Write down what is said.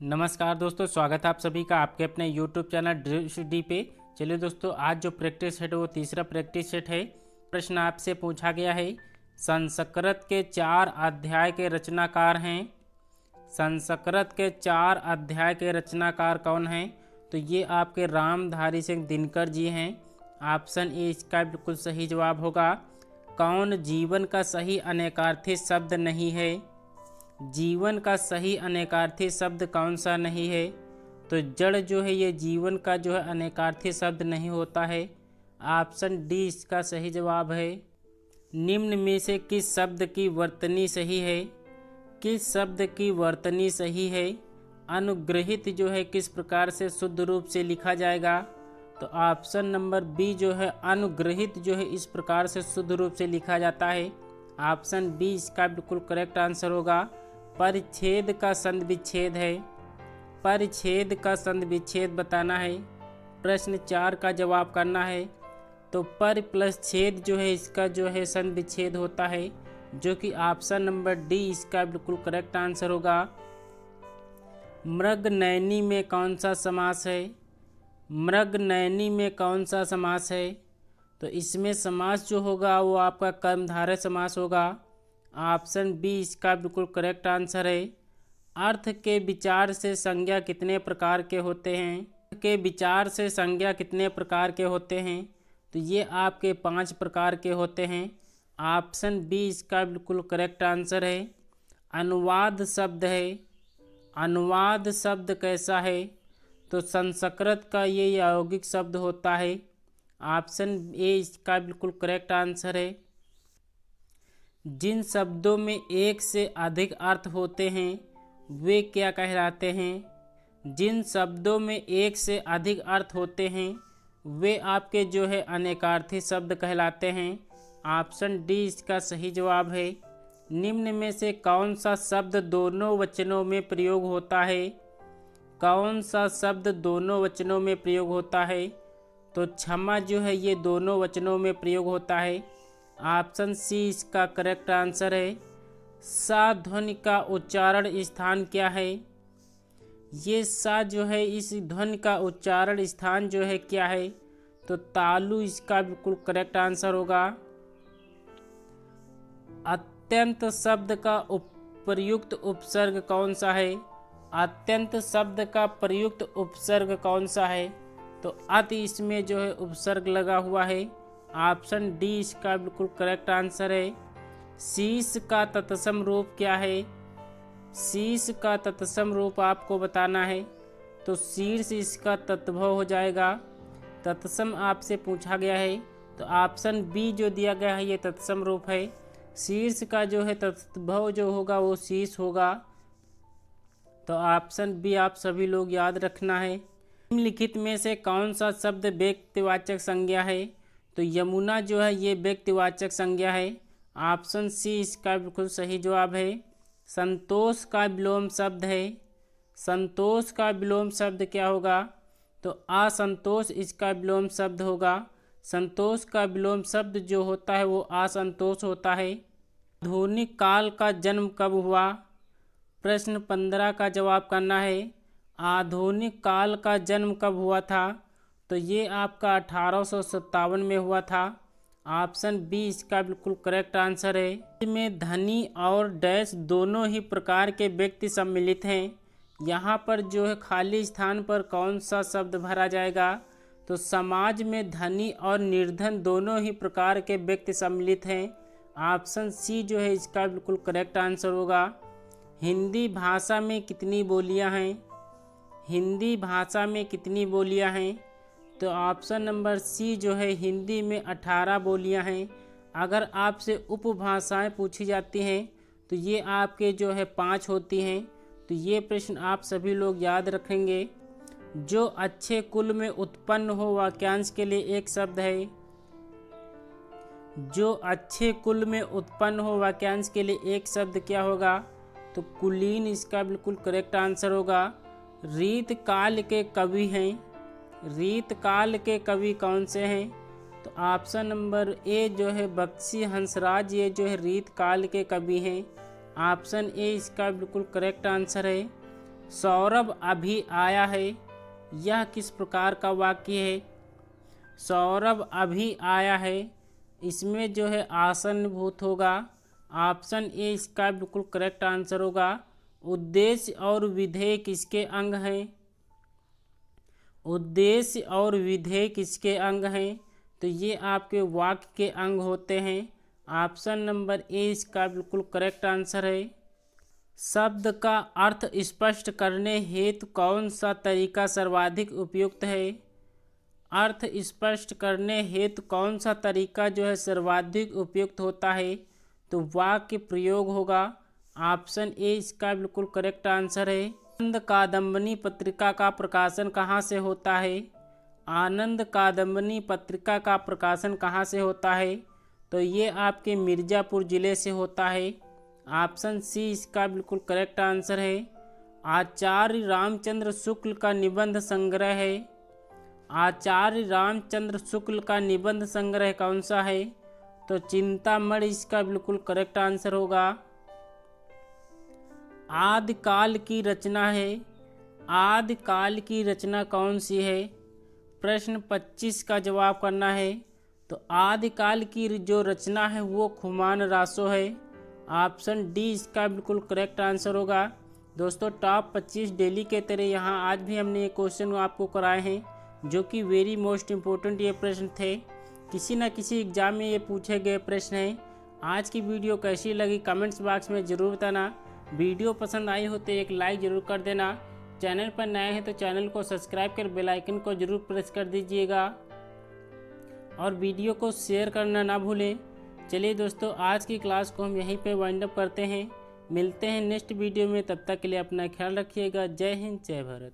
नमस्कार दोस्तों, स्वागत है आप सभी का आपके अपने YouTube चैनल दृश्य डी पे। चलिए दोस्तों, आज जो प्रैक्टिस सेट है वो तीसरा प्रैक्टिस सेट है। प्रश्न आपसे पूछा गया है, संस्कृत के 4 अध्याय के रचनाकार हैं। संस्कृत के 4 अध्याय के रचनाकार कौन हैं? तो ये आपके रामधारी सिंह दिनकर जी हैं। ऑप्शन ए इसका बिल्कुल सही जवाब होगा। कौन जीवन का सही अनेकार्थी शब्द नहीं है? जीवन का सही अनेकार्थी शब्द कौन सा नहीं है? तो जड़ जो है ये जीवन का जो है अनेकार्थी शब्द नहीं होता है। ऑप्शन डी इसका सही जवाब है। निम्न में से किस शब्द की वर्तनी सही है? किस शब्द की वर्तनी सही है? अनुग्रहित जो है किस प्रकार से शुद्ध रूप से लिखा जाएगा? तो ऑप्शन नंबर बी जो है अनुग्रहित जो है इस प्रकार से शुद्ध रूप से लिखा जाता है। ऑप्शन बी इसका बिल्कुल करेक्ट आंसर होगा। परिच्छेद का संधि विच्छेद है। परिच्छेद का संधि विच्छेद बताना है। प्रश्न 4 का जवाब करना है। तो पर प्लस छेद जो है इसका जो है संधि विच्छेद होता है, जो कि ऑप्शन नंबर डी इसका बिल्कुल करेक्ट आंसर होगा। मृगनयनी में कौन सा समास है? मृगनयनी में कौन सा समास है? तो इसमें समास जो होगा वो आपका कर्मधारय समास होगा। ऑप्शन बी इसका बिल्कुल करेक्ट आंसर है। अर्थ के विचार से संज्ञा कितने प्रकार के होते हैं? के विचार से संज्ञा कितने प्रकार के होते हैं? तो ये आपके 5 प्रकार के होते हैं। ऑप्शन बी इसका बिल्कुल करेक्ट आंसर है। अनुवाद शब्द है। अनुवाद शब्द कैसा है? तो संस्कृत का ये यौगिक शब्द होता है। ऑप्शन ए इसका बिल्कुल करेक्ट आंसर है। जिन शब्दों में एक से अधिक अर्थ होते हैं वे क्या कहलाते हैं? जिन शब्दों में एक से अधिक अर्थ होते हैं वे आपके जो है अनेकार्थी शब्द कहलाते हैं। ऑप्शन डी इसका सही जवाब है। निम्न में से कौन सा शब्द दोनों वचनों में प्रयोग होता है? कौन सा शब्द दोनों वचनों में प्रयोग होता है? तो क्षमा जो है ये दोनों वचनों में प्रयोग होता है। ऑप्शन सी इसका करेक्ट आंसर है। सा ध्वनि का उच्चारण स्थान क्या है? ये सा जो है इस ध्वनि का उच्चारण स्थान जो है क्या है? तो तालु इसका बिल्कुल करेक्ट आंसर होगा। अत्यंत शब्द का प्रयुक्त उपसर्ग कौन सा है? अत्यंत शब्द का प्रयुक्त उपसर्ग कौन सा है? तो अति इसमें जो है उपसर्ग लगा हुआ है। ऑप्शन डी इसका बिल्कुल करेक्ट आंसर है। शीश का तत्सम रूप क्या है? शीश का तत्सम रूप आपको बताना है। तो शीर्ष इसका तत्भव हो जाएगा। तत्सम आपसे पूछा गया है तो ऑप्शन बी जो दिया गया है ये तत्सम रूप है। शीर्ष का जो है तत्भव जो होगा वो शीश होगा। तो ऑप्शन बी आप सभी लोग याद रखना है। निम्नलिखित में से कौन सा शब्द व्यक्तिवाचक संज्ञा है? तो यमुना जो है ये व्यक्तिवाचक संज्ञा है। ऑप्शन सी इसका बिल्कुल सही जवाब है। संतोष का विलोम शब्द है। संतोष का विलोम शब्द क्या होगा? तो असंतोष इसका विलोम शब्द होगा। संतोष का विलोम शब्द जो होता है वो असंतोष होता है। आधुनिक काल का जन्म कब हुआ? प्रश्न 15 का जवाब करना है। आधुनिक काल का जन्म कब हुआ था? तो ये आपका 1857 में हुआ था। ऑप्शन बी इसका बिल्कुल करेक्ट आंसर है। इसमें धनी और डैश दोनों ही प्रकार के व्यक्ति सम्मिलित हैं। यहाँ पर जो है खाली स्थान पर कौन सा शब्द भरा जाएगा? तो समाज में धनी और निर्धन दोनों ही प्रकार के व्यक्ति सम्मिलित हैं। ऑप्शन सी जो है इसका बिल्कुल करेक्ट आंसर होगा। हिंदी भाषा में कितनी बोलियाँ हैं? हिंदी भाषा में कितनी बोलियाँ हैं? तो ऑप्शन नंबर सी जो है हिंदी में 18 बोलियां हैं। अगर आपसे उपभाषाएं पूछी जाती हैं तो ये आपके जो है 5 होती हैं। तो ये प्रश्न आप सभी लोग याद रखेंगे। जो अच्छे कुल में उत्पन्न हो वाक्यांश के लिए एक शब्द है। जो अच्छे कुल में उत्पन्न हो वाक्यांश के लिए एक शब्द क्या होगा? तो कुलीन इसका बिल्कुल करेक्ट आंसर होगा। रीत काल के कवि हैं। रीत काल के कवि कौन से हैं? तो ऑप्शन नंबर ए जो है बख्शी हंसराज ये जो है रीत काल के कवि हैं। ऑप्शन ए इसका बिल्कुल करेक्ट आंसर है। सौरभ अभी आया है, यह किस प्रकार का वाक्य है? सौरभ अभी आया है, इसमें जो है आसन्नभूत होगा। ऑप्शन ए इसका बिल्कुल करेक्ट आंसर होगा। उद्देश्य और विधेय किसके अंग हैं? उद्देश्य और विधेय किसके अंग हैं? तो ये आपके वाक्य के अंग होते हैं। ऑप्शन नंबर ए इसका बिल्कुल करेक्ट आंसर है। शब्द का अर्थ स्पष्ट करने हेतु कौन सा तरीका सर्वाधिक उपयुक्त है? अर्थ स्पष्ट करने हेतु कौन सा तरीका जो है सर्वाधिक उपयुक्त होता है? तो वाक्य प्रयोग होगा। ऑप्शन ए इसका बिल्कुल करेक्ट आंसर है। आनंद कादम्बनी पत्रिका का प्रकाशन कहाँ से होता है? आनंद कादम्बनी पत्रिका का प्रकाशन कहाँ से होता है? तो ये आपके मिर्ज़ापुर ज़िले से होता है। ऑप्शन सी इसका बिल्कुल करेक्ट आंसर है। आचार्य रामचंद्र शुक्ल का निबंध संग्रह है। आचार्य रामचंद्र शुक्ल का निबंध संग्रह कौन सा है? तो चिंतामणि इसका बिल्कुल करेक्ट आंसर होगा। आदिकाल की रचना है। आदिकाल की रचना कौन सी है? प्रश्न 25 का जवाब करना है। तो आदिकाल की जो रचना है वो खुमान रासो है। ऑप्शन डी इसका बिल्कुल करेक्ट आंसर होगा। दोस्तों टॉप 25 डेली के तरह यहाँ आज भी हमने ये क्वेश्चन आपको कराए हैं जो कि वेरी मोस्ट इम्पोर्टेंट ये प्रश्न थे। किसी न किसी एग्जाम में ये पूछे गए प्रश्न हैं। आज की वीडियो कैसी लगी कमेंट्स बॉक्स में ज़रूर बताना। वीडियो पसंद आई हो तो एक लाइक ज़रूर कर देना। चैनल पर नए हैं तो चैनल को सब्सक्राइब कर बेल आइकन को ज़रूर प्रेस कर दीजिएगा और वीडियो को शेयर करना ना भूलें। चलिए दोस्तों आज की क्लास को हम यहीं पे वाइंड अप करते हैं। मिलते हैं नेक्स्ट वीडियो में, तब तक के लिए अपना ख्याल रखिएगा। जय हिंद जय भारत।